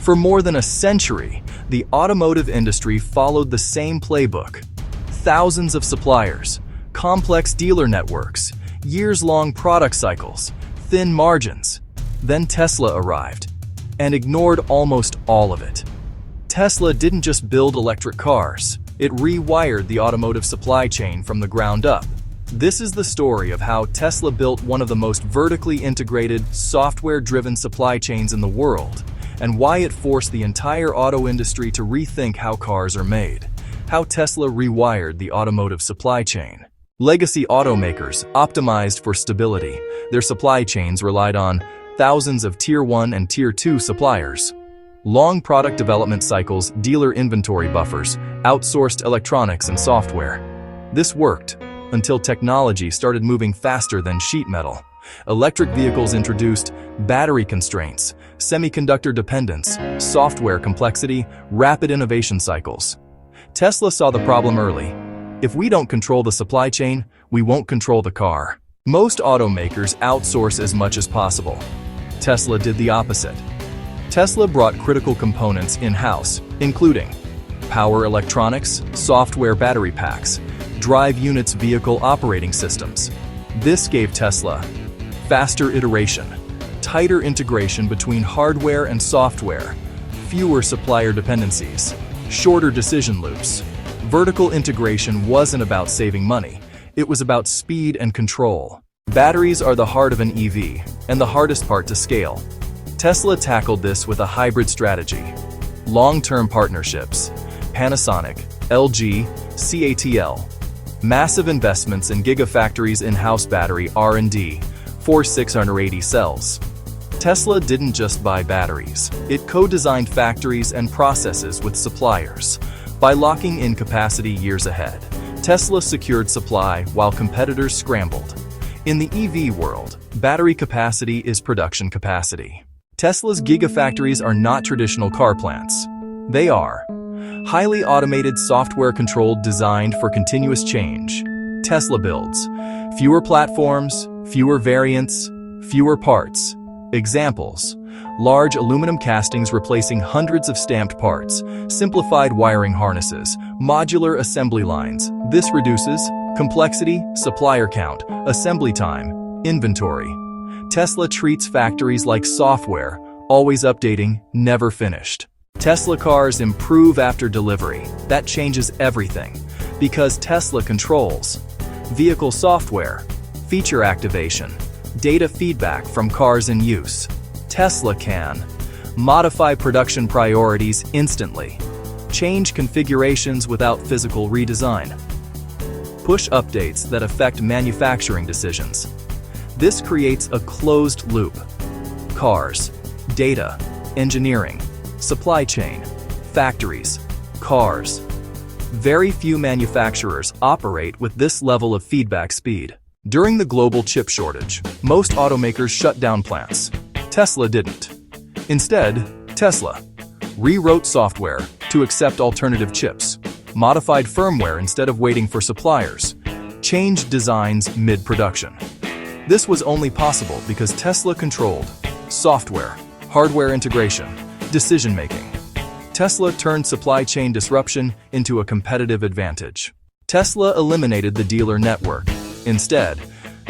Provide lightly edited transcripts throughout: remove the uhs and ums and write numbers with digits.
For more than a century, the automotive industry followed the same playbook. Thousands of suppliers, complex dealer networks, years-long product cycles, thin margins. Then Tesla arrived and ignored almost all of it. Tesla didn't just build electric cars, it rewired the automotive supply chain from the ground up. This is the story of how Tesla built one of the most vertically integrated, software-driven supply chains in the world, and why it forced the entire auto industry to rethink how cars are made. How Tesla rewired the automotive supply chain. Legacy automakers optimized for stability. Their supply chains relied on thousands of Tier 1 and Tier 2 suppliers. Long product development cycles, dealer inventory buffers, outsourced electronics and software. This worked until technology started moving faster than sheet metal. Electric vehicles introduced battery constraints, semiconductor dependence, software complexity, rapid innovation cycles. Tesla saw the problem early. If we don't control the supply chain, we won't control the car. Most automakers outsource as much as possible. Tesla did the opposite. Tesla brought critical components in-house, including power electronics, software battery packs, drive units, vehicle operating systems. This gave Tesla faster iteration, tighter integration between hardware and software, fewer supplier dependencies, shorter decision loops. Vertical integration wasn't about saving money, it was about speed and control. Batteries are the heart of an EV, and the hardest part to scale. Tesla tackled this with a hybrid strategy. Long-term partnerships, Panasonic, LG, CATL. Massive investments in Gigafactories in-house battery R&D for 680 cells. Tesla didn't just buy batteries, it co-designed factories and processes with suppliers. By locking in capacity years ahead, Tesla secured supply while competitors scrambled. In the EV world, battery capacity is production capacity. Tesla's Gigafactories are not traditional car plants. They are highly automated, software-controlled, designed for continuous change. Tesla builds fewer platforms, fewer variants, fewer parts. Examples: large aluminum castings replacing hundreds of stamped parts, simplified wiring harnesses, modular assembly lines. This reduces complexity, supplier count, assembly time, inventory. Tesla treats factories like software, always updating, never finished. Tesla cars improve after delivery. That changes everything, because Tesla controls vehicle software, feature activation, data feedback from cars in use. Tesla can modify production priorities instantly, change configurations without physical redesign, push updates that affect manufacturing decisions. This creates a closed loop. Cars, data, engineering, supply chain, factories, cars. Very few manufacturers operate with this level of feedback speed. During the global chip shortage, most automakers shut down plants. Tesla didn't. Instead, Tesla rewrote software to accept alternative chips, modified firmware instead of waiting for suppliers, changed designs mid-production. This was only possible because Tesla controlled software, hardware integration, decision-making. Tesla turned supply chain disruption into a competitive advantage. Tesla eliminated the dealer network. Instead,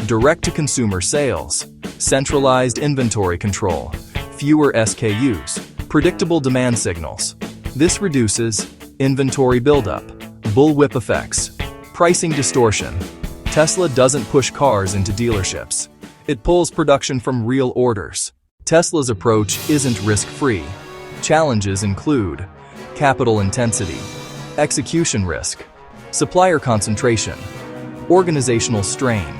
direct-to-consumer sales, centralized inventory control, fewer SKUs, predictable demand signals. This reduces inventory buildup, bullwhip effects, pricing distortion. Tesla doesn't push cars into dealerships. It pulls production from real orders. Tesla's approach isn't risk-free. Challenges include capital intensity, execution risk, supplier concentration, organizational strain.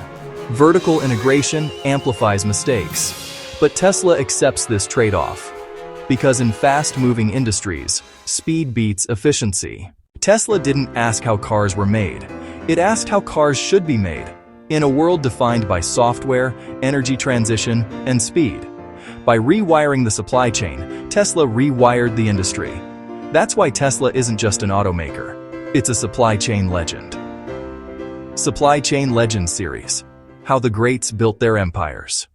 Vertical integration amplifies mistakes. But Tesla accepts this trade-off. Because in fast-moving industries, speed beats efficiency. Tesla didn't ask how cars were made. It asked how cars should be made. In a world defined by software, energy transition, and speed. By rewiring the supply chain, Tesla rewired the industry. That's why Tesla isn't just an automaker. It's a supply chain legend. Supply Chain Legends Series: How the Greats Built Their Empires.